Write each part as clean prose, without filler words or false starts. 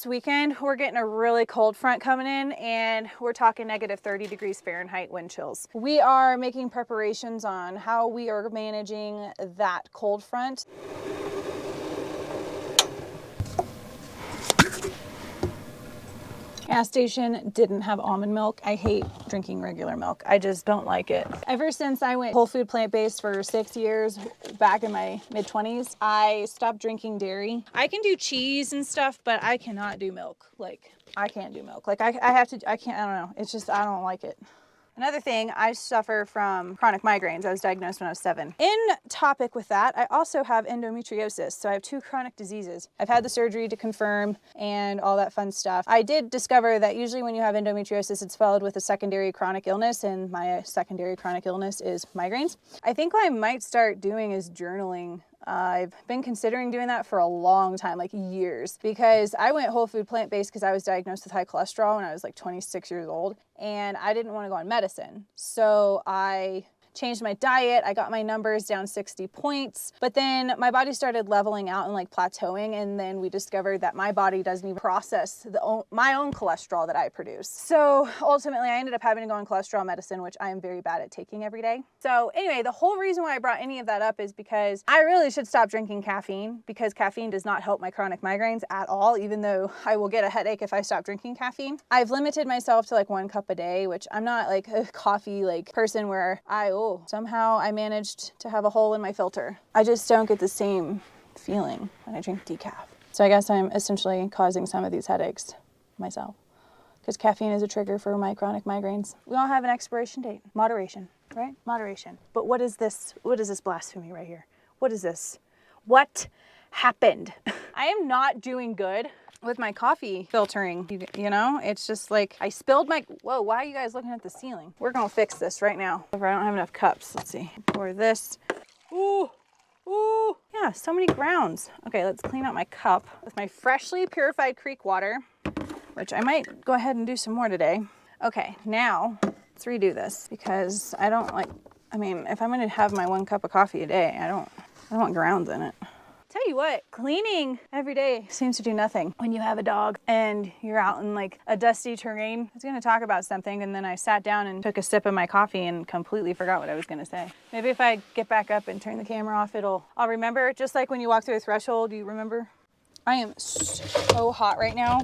this weekend, we're getting a really cold front coming in, and we're talking negative 30 degrees Fahrenheit wind chills. We are making preparations on how we are managing that cold front. Gas station didn't have almond milk. I hate drinking regular milk. I just don't like it. Ever since I went whole food plant-based for 6 years, back in my mid-20s, I stopped drinking dairy. I can do cheese and stuff, but I cannot do milk. Like, I can't do milk. Like, I don't know. It's just, I don't like it. Another thing, I suffer from chronic migraines. I was diagnosed when I was 7. In topic with that, I also have endometriosis. So I have 2 chronic diseases. I've had the surgery to confirm and all that fun stuff. I did discover that usually when you have endometriosis, it's followed with a secondary chronic illness, and my secondary chronic illness is migraines. I think what I might start doing is journaling. I've been considering doing that for a long time, like years, because I went whole food plant-based because I was diagnosed with high cholesterol when I was like 26 years old, and I didn't want to go on medicine. So I changed my diet. I got my numbers down 60 points, but then my body started leveling out and like plateauing. And then we discovered that my body doesn't even process my own cholesterol that I produce. So ultimately I ended up having to go on cholesterol medicine, which I am very bad at taking every day. So anyway, the whole reason why I brought any of that up is because I really should stop drinking caffeine, because caffeine does not help my chronic migraines at all, even though I will get a headache if I stop drinking caffeine. I've limited myself to like 1 cup a day, which I'm not like a coffee like person where somehow I managed to have a hole in my filter. I just don't get the same feeling when I drink decaf. So I guess I'm essentially causing some of these headaches myself, because caffeine is a trigger for my chronic migraines. We all have an expiration date. Moderation, right? Moderation. But what is this? What is this blasphemy right here? What is this? What happened? I am not doing good with my coffee filtering, you know? It's just like, I spilled my, whoa, why are you guys looking at the ceiling? We're gonna fix this right now. If I don't have enough cups, let's see. Pour this. Ooh, ooh. Yeah, so many grounds. Okay, let's clean out my cup with my freshly purified creek water, which I might go ahead and do some more today. Okay, now let's redo this, because I don't like, I mean, if I'm gonna have my 1 cup of coffee a day, I don't want grounds in it. Tell you what, cleaning every day seems to do nothing when you have a dog and you're out in like a dusty terrain. I was gonna talk about something, and then I sat down and took a sip of my coffee and completely forgot what I was gonna say. Maybe if I get back up and turn the camera off, I'll remember. Just like when you walk through a threshold, you remember? I am so hot right now.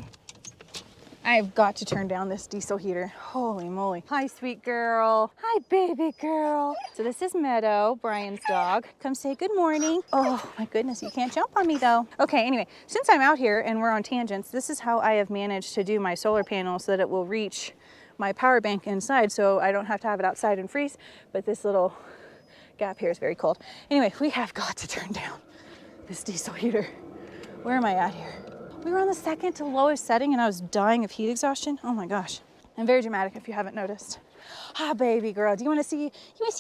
I've got to turn down this diesel heater. Holy moly. Hi, sweet girl. Hi, baby girl. So this is Meadow, Brian's dog. Come say good morning. Oh my goodness, you can't jump on me though. Okay, anyway, since I'm out here and we're on tangents, this is how I have managed to do my solar panel so that it will reach my power bank inside, so I don't have to have it outside and freeze. But this little gap here is very cold. Anyway, we have got to turn down this diesel heater. Where am I at here? We were on the second to lowest setting and I was dying of heat exhaustion. Oh my gosh. I'm very dramatic if you haven't noticed. Hi, baby girl. Do you want to see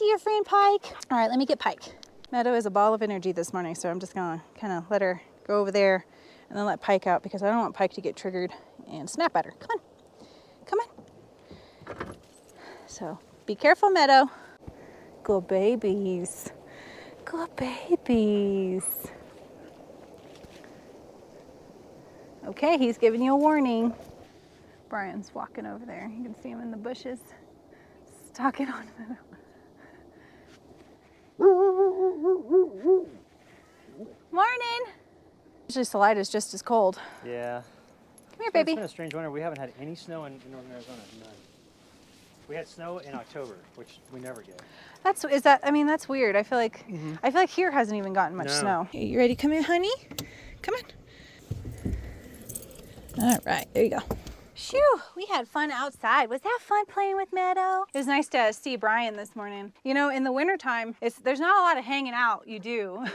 your friend Pike? All right, let me get Pike. Meadow is a ball of energy this morning, so I'm just gonna kind of let her go over there and then let Pike out, because I don't want Pike to get triggered and snap at her. Come on. Come on. So be careful, Meadow. Good babies. Good babies. Okay, he's giving you a warning. Brian's walking over there. You can see him in the bushes, stalking on him. Morning. Usually Salida is just as cold. Yeah. Come here, baby. It's been a strange winter. We haven't had any snow in northern Arizona. None. We had snow in October, which we never get. That's weird. I feel like here hasn't even gotten much snow. You ready? Come in, honey. Come on. All right, there you go. Phew, we had fun outside. Was that fun playing with Meadow? It was nice to see Brian this morning. You know, in the wintertime, there's not a lot of hanging out. You do.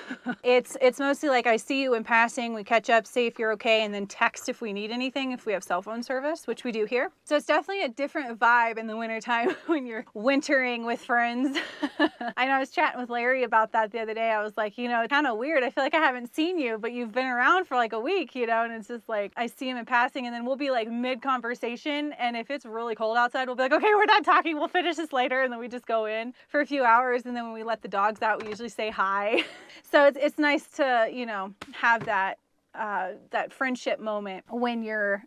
It's mostly like I see you in passing, we catch up, say if you're okay, and then text if we need anything, if we have cell phone service, which we do here. So it's definitely a different vibe in the wintertime when you're wintering with friends. I know I was chatting with Larry about that the other day. I was like, you know, it's kind of weird. I feel like I haven't seen you, but you've been around for like a week, you know, and it's just like I see him in passing, and then we'll be like mid-conversation, and if it's really cold outside, we'll be like, okay, we're done talking, we'll finish this later, and then we just go in for a few hours, and then when we let the dogs out, we usually say hi. So it's nice to, you know, have that that friendship moment when you're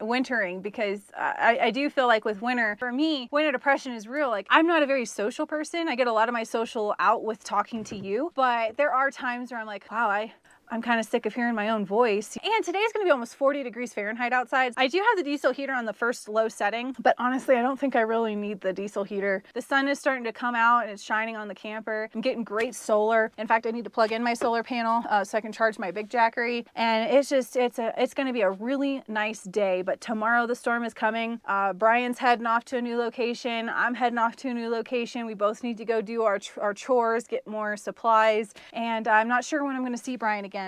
wintering, because I do feel like with winter, for me, winter depression is real. Like, I'm not a very social person. I get a lot of my social out with talking to you, but there are times where I'm like, wow, I'm kind of sick of hearing my own voice. And today's gonna be almost 40 degrees Fahrenheit outside. I do have the diesel heater on the first low setting, but honestly, I don't think I really need the diesel heater. The sun is starting to come out and it's shining on the camper. I'm getting great solar. In fact, I need to plug in my solar panel so I can charge my big jackery. And it's gonna be a really nice day, but tomorrow the storm is coming. Brian's heading off to a new location. I'm heading off to a new location. We both need to go do our chores, get more supplies, and I'm not sure when I'm gonna see Brian again.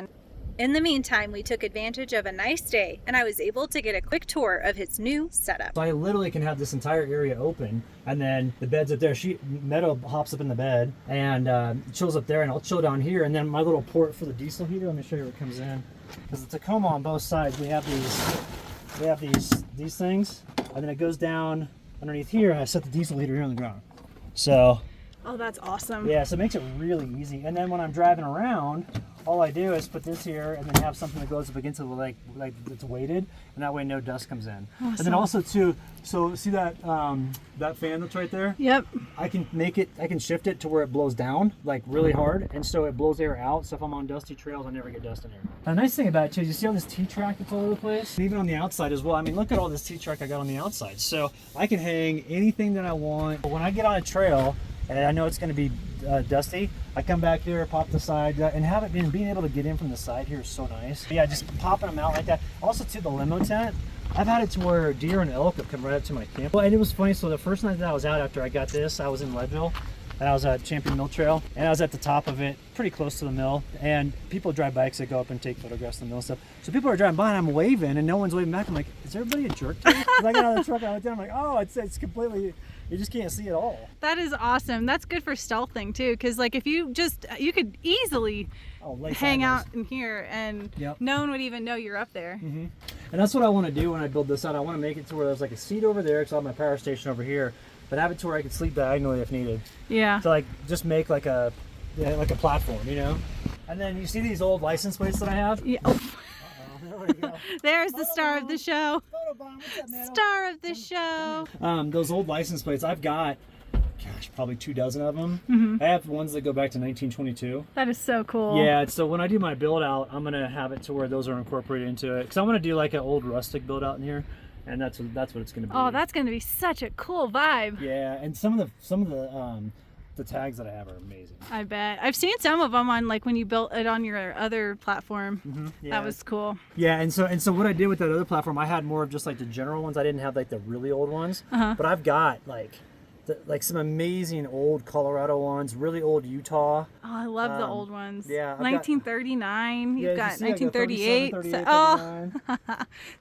In the meantime, we took advantage of a nice day, and I was able to get a quick tour of his new setup. So I literally can have this entire area open, and then the bed's up there. Meadow hops up in the bed and chills up there, and I'll chill down here. And then my little port for the diesel heater. Let me show you where it comes in. Because the Tacoma on both sides, we have these things, and then it goes down underneath here. And I set the diesel heater here on the ground. So. Oh, that's awesome. Yeah, so it makes it really easy. And then when I'm driving around, all I do is put this here and then have something that goes up against it like it's weighted, and that way no dust comes in. Awesome. And then also too, so see that that fan that's right there? Yep. I can shift it to where it blows down like really hard, and so it blows air out. So if I'm on dusty trails, I never get dust in here. The nice thing about it too is you see all this T-track that's all over the place? And even on the outside as well. I mean, look at all this T-track I got on the outside. So I can hang anything that I want. But when I get on a trail, and I know it's going to be dusty, I come back here, pop the side, and have it being able to get in from the side here is so nice. Yeah, just popping them out like that. Also, to the limo tent, I've had it to where deer and elk have come right up to my camp. Well, and it was funny. So the first night that I was out after I got this, I was in Leadville, and I was at Champion Mill Trail, and I was at the top of it, pretty close to the mill, and people drive bikes that go up and take photographs of the mill and stuff. So people are driving by, and I'm waving, and no one's waving back. I'm like, is everybody a jerk to me? Because I got out of the truck, and I went down, I'm like, oh, it's completely, you just can't see it all. That is awesome. That's good for stealthing too, because like if you could easily hang out in here and no one would even know you're up there. Mm-hmm. And that's what I want to do when I build this out. I want to make it to where there's like a seat over there, because I have my power station over here, but have it to where I can sleep diagonally if needed. Yeah. So like just make like a platform, you know. And then you see these old license plates that I have. Yeah. There we go. There's the star of the show. Star of the show. Those old license plates, I've got, gosh, probably 24 of them. Mm-hmm. I have ones that go back to 1922. That is so cool. Yeah, so when I do my build out, I'm gonna have it to where those are incorporated into it, because I'm gonna do like an old rustic build out in here, and that's what it's gonna be. Oh, that's gonna be such a cool vibe. Yeah, and some of the tags that I have are amazing. I bet. I've seen some of them on like when you built it on your other platform. Mm-hmm. Yeah. That was cool. Yeah, and so what I did with that other platform, I had more of just like the general ones. I didn't have like the really old ones. But I've got like some amazing old Colorado ones, really old Utah. Oh, I love the old ones. Yeah. 1939. You've got 1938. 39.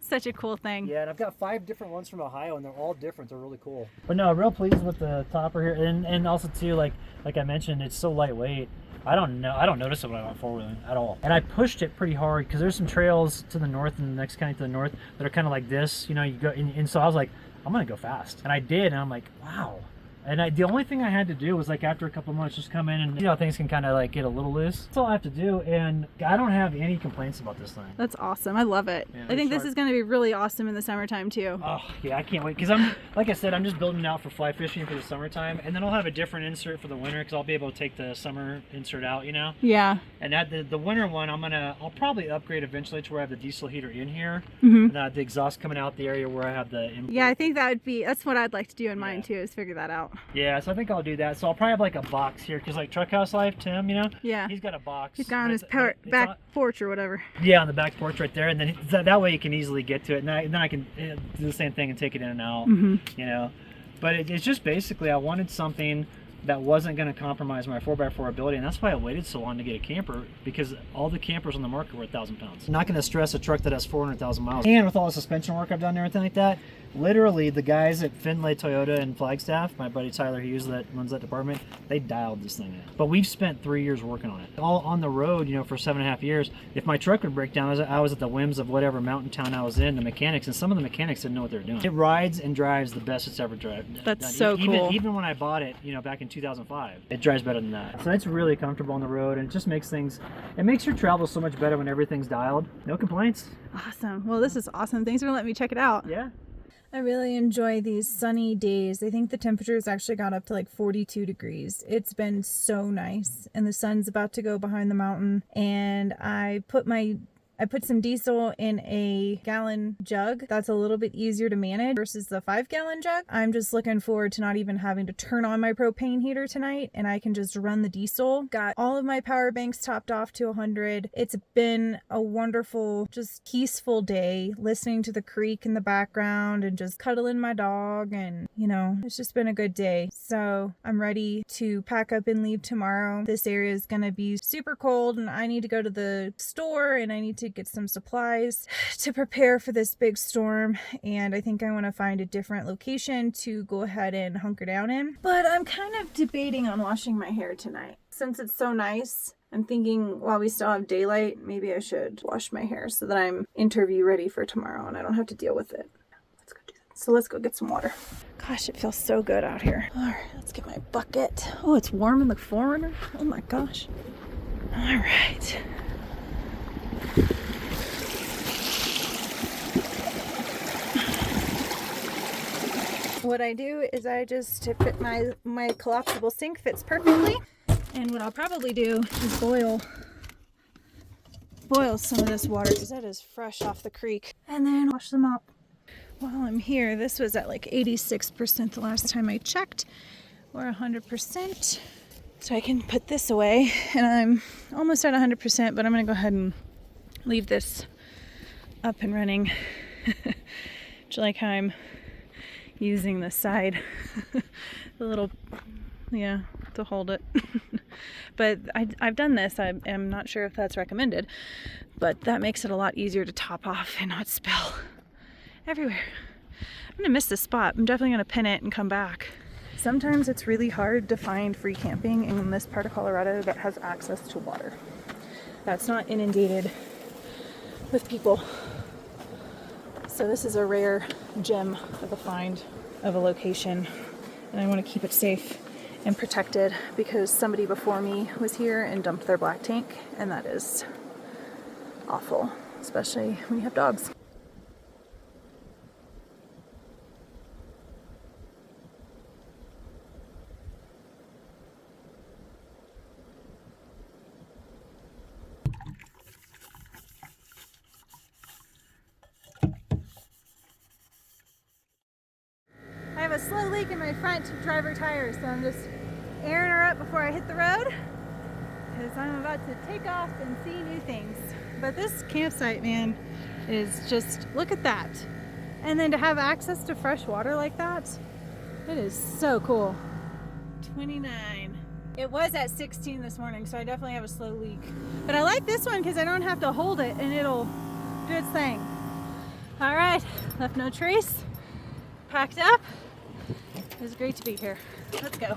Such a cool thing. Yeah, and I've got 5 different ones from Ohio, and they're all different. They're really cool. But no, real pleased with the topper here, and also too, like I mentioned, it's so lightweight. I don't notice it when I went four-wheeling at all. And I pushed it pretty hard, because there's some trails to the north and the next county to the north that are kind of like this. You know, you go, and so I was like, I'm gonna go fast, and I did, and I'm like, wow. And the only thing I had to do was like after a couple of months, just come in and things can kind of like get a little loose. That's all I have to do, and I don't have any complaints about this thing. That's awesome. I love it. Yeah, I think this is going to be really awesome in the summertime too. Oh yeah, I can't wait, because like I said, I'm just building it out for fly fishing for the summertime, and then I'll have a different insert for the winter, because I'll be able to take the summer insert out, Yeah. And the winter one, I'll probably upgrade eventually to where I have the diesel heater in here, and the exhaust coming out the area where I have the import. Yeah, I think that's what I'd like to do in mine too, is figure that out. Yeah, so I think I'll do that. So I'll probably have like a box here, because like Truck House Life, Tim, yeah, he's got a box. He's got on his back porch or whatever. Yeah, on the back porch right there, and then that way you can easily get to it, and then I can do the same thing and take it in and out. But it's just basically, I wanted something that wasn't going to compromise my 4x4 ability, and that's why I waited so long to get a camper, because all the campers on the market were 1,000 pounds. I'm not going to stress a truck that has 400,000 miles. And with all the suspension work I've done and everything like that, literally the guys at Findlay Toyota in Flagstaff, my buddy Tyler Hughes that runs that department, they dialed this thing in. But we've spent 3 years working on it. All on the road, for 7.5 years. If my truck would break down, I was at the whims of whatever mountain town I was in, the mechanics, and some of the mechanics didn't know what they were doing. It rides and drives the best it's ever driven. That's so cool. Even when I bought it, back in 2005. It drives better than that. So it's really comfortable on the road, and it just makes things, it makes your travel so much better when everything's dialed. No complaints. Awesome. Well, this is awesome. Thanks for letting me check it out. Yeah. I really enjoy these sunny days. I think the temperatures actually got up to like 42 degrees. It's been so nice, and the sun's about to go behind the mountain, and I put some diesel in a gallon jug. That's a little bit easier to manage versus the 5-gallon jug. I'm just looking forward to not even having to turn on my propane heater tonight, and I can just run the diesel. Got all of my power banks topped off to 100. It's been a wonderful, just peaceful day, listening to the creek in the background and just cuddling my dog, and you know, it's just been a good day. So I'm ready to pack up and leave tomorrow. This area is gonna be super cold, and I need to go to the store, and I need to get some supplies to prepare for this big storm, and I think I want to find a different location to go ahead and hunker down in. But I'm kind of debating on washing my hair tonight. Since it's so nice, I'm thinking while we still have daylight, maybe I should wash my hair so that I'm interview ready for tomorrow and I don't have to deal with it. Let's go do that. So let's go get some water. Gosh, it feels so good out here. All right, let's get my bucket. Oh, it's warm in the Forerunner. Oh my gosh. All right. What I do is I just fit my collapsible sink fits perfectly, and what I'll probably do is boil some of this water because that is fresh off the creek, and then wash them up. While I'm here, this was at like 86% the last time I checked, or 100%. So I can put this away, and I'm almost at 100%, but I'm gonna go ahead and leave this up and running. Just like how I'm using the side, the little, yeah, to hold it. But I've done this. I'm not sure if that's recommended, but that makes it a lot easier to top off and not spill everywhere. I'm gonna miss this spot. I'm definitely gonna pin it and come back. Sometimes it's really hard to find free camping in this part of Colorado that has access to water that's not inundated with people. So this is a rare gem of a find of a location, and I want to keep it safe and protected because somebody before me was here and dumped their black tank, and that is awful, especially when you have dogs. I have a slow leak in my front driver tire, so I'm just airing her up before I hit the road because I'm about to take off and see new things. But this campsite, man, is just, look at that. And then to have access to fresh water like that, it is so cool. 29. It was at 16 this morning, so I definitely have a slow leak. But I like this one because I don't have to hold it and it'll do its thing. All right, left no trace. Packed up. It was great to be here. Let's go.